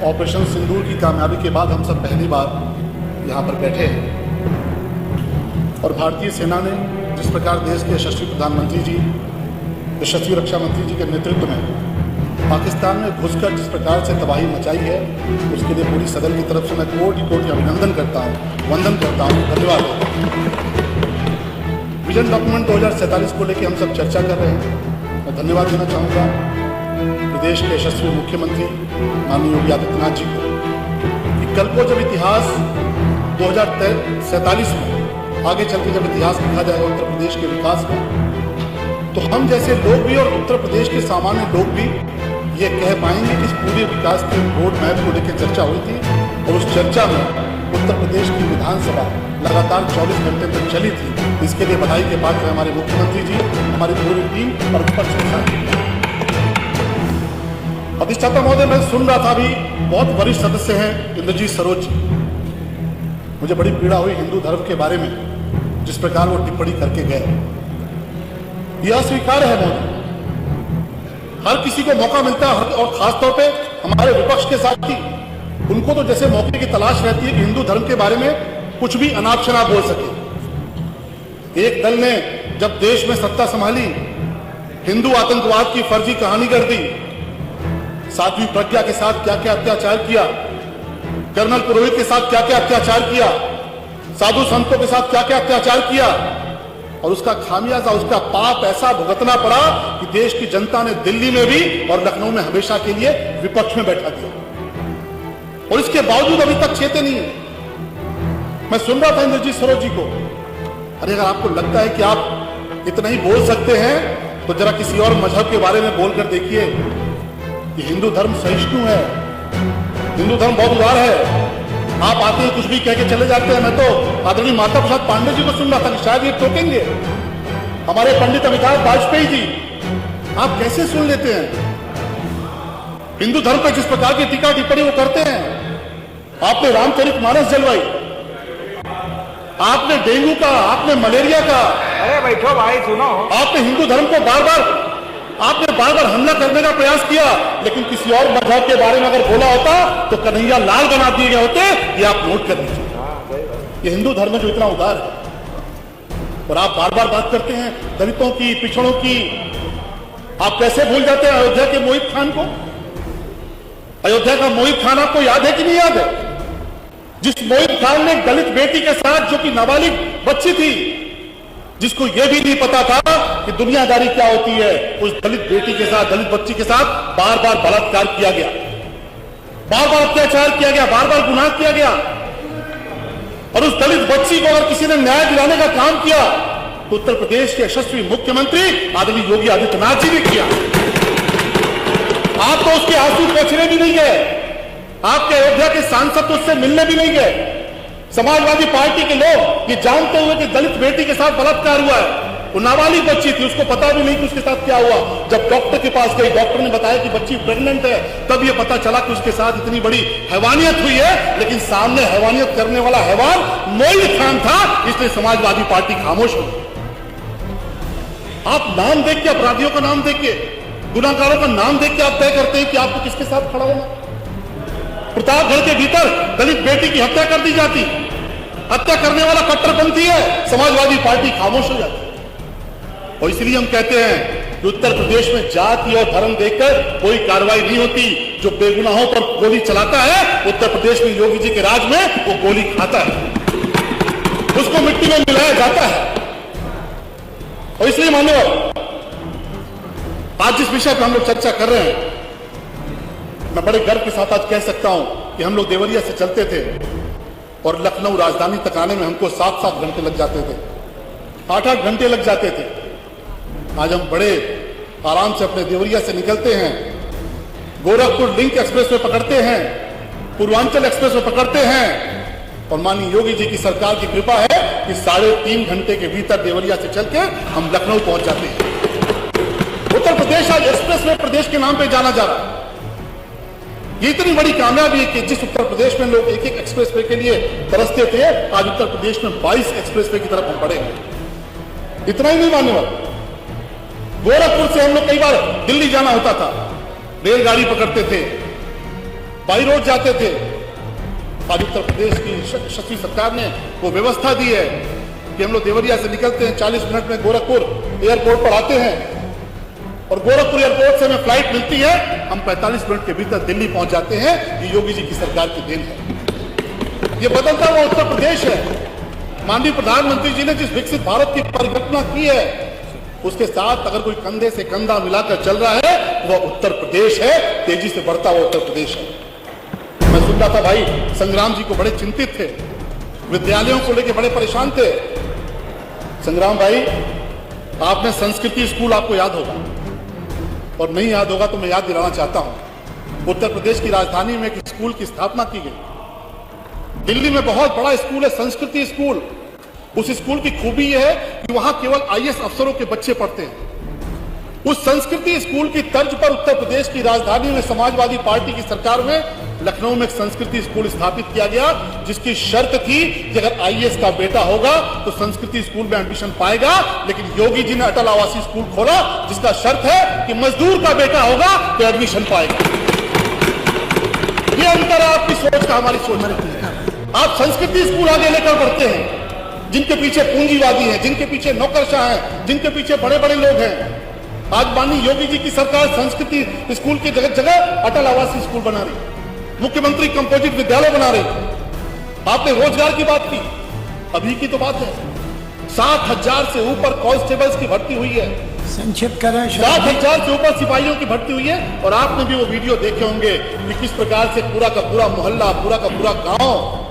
Operation सिंदूर की कामयाबी के बाद हम सब पहली बार यहाँ पर बैठे हैं और भारतीय सेना ने जिस प्रकार देश के यशस्वी प्रधानमंत्री जी, यशस्वी रक्षा मंत्री जी के नेतृत्व में पाकिस्तान में घुसकर जिस प्रकार से तबाही मचाई है, उसके लिए पूरी सदन की तरफ से मैं कोटि कोटि अभिनंदन करता हूँ, वंदन करता हूँ, धन्यवाद देता हूँ। विजन डॉक्यूमेंट 2047 को लेकर हम सब चर्चा कर रहे हैं। मैं धन्यवाद देना चाहूँगा प्रदेश के यशस्वी मुख्यमंत्री माननीय योगी आदित्यनाथ जी को कि कल को जब इतिहास 2047 में आगे चल के जब इतिहास लिखा जाएगा उत्तर प्रदेश के विकास का, तो हम जैसे लोग भी और उत्तर प्रदेश के सामान्य लोग भी ये कह पाएंगे कि इस पूरे विकास के रोड मैप को लेकर चर्चा हुई थी और उस चर्चा में उत्तर प्रदेश की विधानसभा लगातार 24 घंटे तक चली थी। इसके लिए बधाई के पात्र हमारे मुख्यमंत्री जी, हमारी पूरी टीम और विपक्ष के साथ। अधिष्ठाता महोदय, मैं सुन रहा था अभी बहुत वरिष्ठ सदस्य हैं इंद्रजीत सरोज जी, मुझे बड़ी पीड़ा हुई हिंदू धर्म के बारे में जिस प्रकार वो टिप्पणी करके गए। यह स्वीकार है महोदय, हर किसी को मौका मिलता है और खासतौर पे हमारे विपक्ष के साथी, उनको तो जैसे मौके की तलाश रहती है कि हिंदू धर्म के बारे में कुछ भी अनाप शनाप बोल सके। एक दल ने जब देश में सत्ता संभाली, हिंदू आतंकवाद की फर्जी कहानी कर दी, साध्वी प्रज्ञा के साथ क्या क्या अत्याचार किया, कर्नल पुरोहित के साथ क्या क्या अत्याचार किया, साधु संतों के साथ क्या क्या अत्याचार किया, और उसका खामियाजा, उसका पाप ऐसा भुगतना पड़ा कि देश की जनता ने दिल्ली में भी और लखनऊ में हमेशा के लिए विपक्ष में बैठा दिया, और इसके बावजूद अभी तक चेते नहीं है। मैं सुन रहा था इंद्रजीत सरोज जी को, अरे अगर आपको लगता है कि आप इतना ही बोल सकते हैं तो जरा किसी और मजहब के बारे में बोलकर देखिए कि हिंदू धर्म सहिष्णु है, हिंदू धर्म बहुत उदार है। आप आते हैं कुछ भी कह के चले जाते हैं। मैं तो आदरणीय माता प्रसाद पांडे जी को सुन रहा था कि शायद ये टोकेंगे, हमारे पंडित अमिताभ वाजपेयी जी, आप कैसे सुन लेते हैं? हिंदू धर्म पर जिस प्रकार की टीका टिप्पणी वो करते हैं। आपने रामचरितमानस जलवाई, आपने डेंगू का, आपने मलेरिया का, अरे बैठो भाई सुनो, आपने हिंदू धर्म को बार बार हमला करने का प्रयास किया, लेकिन किसी और मजहब के बारे में अगर बोला होता तो कन्हैया लाल बना दिए गए होते। ये आप नोट कर लीजिए। ये हिंदू धर्म जो इतना उदार है और आप बार बार बात करते हैं दलितों की, पिछड़ों की। आप कैसे भूल जाते हैं अयोध्या के मोहित खान को? अयोध्या का मोहित खान आपको याद है कि नहीं याद है? जिस मोहित खान ने दलित बेटी के साथ, जो कि नाबालिग बच्ची थी, जिसको यह भी नहीं पता था कि दुनियादारी क्या होती है, उस दलित बेटी के साथ, दलित बच्ची के साथ बार बार बलात्कार किया गया, बार बार अत्याचार किया गया, बार बार गुनाह किया गया। और उस दलित बच्ची को अगर किसी ने न्याय दिलाने का काम किया तो उत्तर प्रदेश के यशस्वी मुख्यमंत्री आदरणीय योगी आदित्यनाथ जी ने किया। आप तो उसके आंसू पोंछने भी नहीं गए, आपके अयोध्या के सांसद तो उससे मिलने भी नहीं गए। समाजवादी पार्टी के लोग ये जानते हुए कि दलित बेटी के साथ बलात्कार हुआ है, वो नाबालिग बच्ची थी, उसको पता भी नहीं कि उसके साथ क्या हुआ। जब डॉक्टर के पास गई, डॉक्टर ने बताया कि बच्ची प्रेग्नेंट है, तब ये पता चला कि उसके साथ इतनी बड़ी हैवानियत हुई है। लेकिन सामने हैवानियत करने वाला हैवान मोहित खान था, इसलिए समाजवादी पार्टी खामोश हो। आप नाम देख के, अपराधियों का नाम देख के, गुनाहगारों का नाम देख के आप तय करते हैं कि आपको किसके साथ खड़ा होना। प्रतापगढ़ के भीतर दलित बेटी की हत्या कर दी जाती, हत्या करने वाला कट्टरपंथी है, समाजवादी पार्टी खामोश हो जाती। और इसलिए हम कहते हैं कि उत्तर प्रदेश में जाति और धर्म देखकर कोई कार्रवाई नहीं होती। जो बेगुनाहों पर गोली चलाता है, उत्तर प्रदेश में योगी जी के राज में वो गोली खाता है, उसको मिट्टी में मिलाया जाता है। और इसलिए मान्यवर, आज जिस विषय पर हम लोग चर्चा कर रहे हैं, मैं बड़े गर्व के साथ आज कह सकता हूं कि हम लोग देवरिया से चलते थे और लखनऊ राजधानी तक आने में हमको 7-7 घंटे लग जाते थे, 8-8 घंटे लग जाते थे। आज हम बड़े आराम से अपने देवरिया से निकलते हैं, गोरखपुर लिंक एक्सप्रेस वे पकड़ते हैं, पूर्वांचल एक्सप्रेस वे पकड़ते हैं, और माननीय योगी जी की सरकार की कृपा है कि 3.5 घंटे के भीतर देवरिया से चल के हम लखनऊ पहुंच जाते हैं। उत्तर प्रदेश आज एक्सप्रेस वे प्रदेश के नाम पर जाना जा रहा है। ये इतनी बड़ी कामयाबी है कि जिस उत्तर प्रदेश में लोग एक एक्सप्रेस वे के लिए तरसते थे, आज उत्तर प्रदेश में 22 एक्सप्रेस वे की तरफ हम बढ़े हैं। इतना ही नहीं मान्यवर, गोरखपुर से हम लोग कई बार दिल्ली जाना होता था, रेलगाड़ी पकड़ते थे, बाई रोड जाते थे। आज उत्तर प्रदेश की यशस्वी सरकार ने वो व्यवस्था दी है कि हम लोग देवरिया से निकलते हैं, 40 मिनट में गोरखपुर एयरपोर्ट पर आते हैं और गोरखपुर एयरपोर्ट से हमें फ्लाइट मिलती है, हम 45 मिनट के भीतर दिल्ली पहुंच जाते हैं। ये योगी जी की सरकार की देन है। ये बदलता हुआ उत्तर प्रदेश है। माननीय प्रधानमंत्री जी ने जिस विकसित भारत की परिकल्पना की है, उसके साथ अगर कोई कंधे से कंधा मिलाकर चल रहा है, वह उत्तर प्रदेश है, तेजी से बढ़ता हुआ उत्तर प्रदेश है। मैं सुन रहा था भाई संग्राम जी को बड़े चिंतित थे, विद्यालयों को लेकर बड़े परेशान थे। संग्राम भाई, आपने संस्कृति स्कूल, आपको याद होगा, और नहीं याद होगा तो मैं याद दिलाना चाहता हूं। उत्तर प्रदेश की राजधानी में एक स्कूल की स्थापना की गई। दिल्ली में बहुत बड़ा स्कूल है, संस्कृति स्कूल। उस स्कूल की खूबी यह है कि वहां केवल आईएएस अफसरों के बच्चे पढ़ते हैं। उस संस्कृति स्कूल की तर्ज पर उत्तर प्रदेश की राजधानी में समाजवादी पार्टी की सरकार में लखनऊ में एक संस्कृति स्कूल स्थापित किया गया, जिसकी शर्त थी कि अगर आईएएस का बेटा होगा तो संस्कृति स्कूल में एडमिशन पाएगा। लेकिन योगी जी ने अटल आवासीय स्कूल खोला, जिसका शर्त है कि मजदूर का बेटा होगा तो एडमिशन पाएगा। ये अंतर है आपकी सोच का, हमारी सोच में। आप संस्कृति स्कूल आगे लेकर बढ़ते हैं, जिनके पीछे पूंजीवादी हैं, जिनके पीछे नौकरशाह हैं, जिनके पीछे बड़े बड़े लोग हैं। आज माननीय योगी जी की सरकार संस्कृति स्कूल की जगह जगह अटल आवासीय स्कूल बना रही, मुख्यमंत्री कंपोजिट विद्यालय बना रही। आपने रोजगार की बात की, अभी की तो बात है 7,000 से ऊपर कांस्टेबल्स की भर्ती हुई है, संक्षिप्त करें। 7,000 से ऊपर सिपाहियों की भर्ती हुई है। और आपने भी वो वीडियो देखे होंगे कि किस प्रकार से पूरा का पूरा मोहल्ला, पूरा का पूरा गांव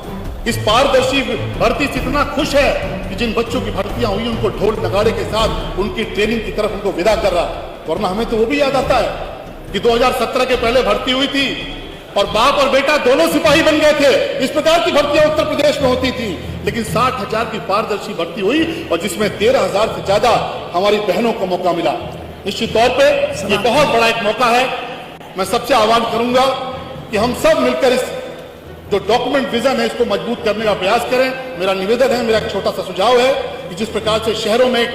इस पारदर्शी भर्ती से इतना खुश है कि जिन बच्चों की भर्तियां हुई उनको ढोल नगाड़े के साथ उनकी ट्रेनिंग की तरफ उनको विदा कर रहा है। वरना हमें तो वो भी याद आता है कि 2017 के पहले भर्ती हुई थी और बाप और बेटा दोनों सिपाही बन गए थे। इस प्रकार की भर्तियां उत्तर प्रदेश में होती थी। लेकिन 60,000 की पारदर्शी भर्ती हुई और जिसमें 13,000 से ज्यादा हमारी बहनों को मौका मिला। निश्चित तौर पे ये बहुत बड़ा एक मौका है। मैं सबसे आह्वान करूंगा कि हम सब मिलकर इस जो डॉक्यूमेंट विजन है इसको मजबूत करने का प्रयास करें। मेरा निवेदन है, मेरा एक छोटा सा सुझाव है कि जिस प्रकार से शहरों में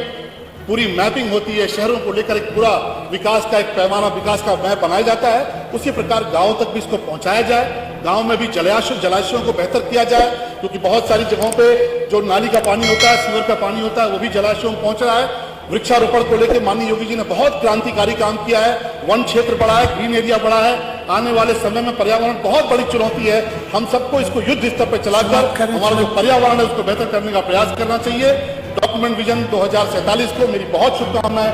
पूरी मैपिंग होती है, शहरों को लेकर एक पूरा विकास का एक पैमाना, विकास का मैप बनाया जाता है, उसी प्रकार गांव तक भी इसको पहुंचाया जाए। गांव में भी जलाशयों को बेहतर किया जाए, क्योंकि बहुत सारी जगहों पे जो नाली का पानी होता है, सीवर का पानी होता है, वो भी जलाशयों में पहुंच रहा है। वृक्षारोपण को लेकर माननीय योगी जी ने बहुत क्रांतिकारी काम किया है। वन क्षेत्र बढ़ा है, ग्रीन एरिया बढ़ा है। आने वाले समय में पर्यावरण बहुत बड़ी चुनौती है। हम सबको इसको युद्ध स्तर पर चलाकर हमारा जो पर्यावरण है उसको बेहतर करने का प्रयास करना चाहिए। डॉक्यूमेंट विजन 2047 को मेरी बहुत शुभकामनाएं।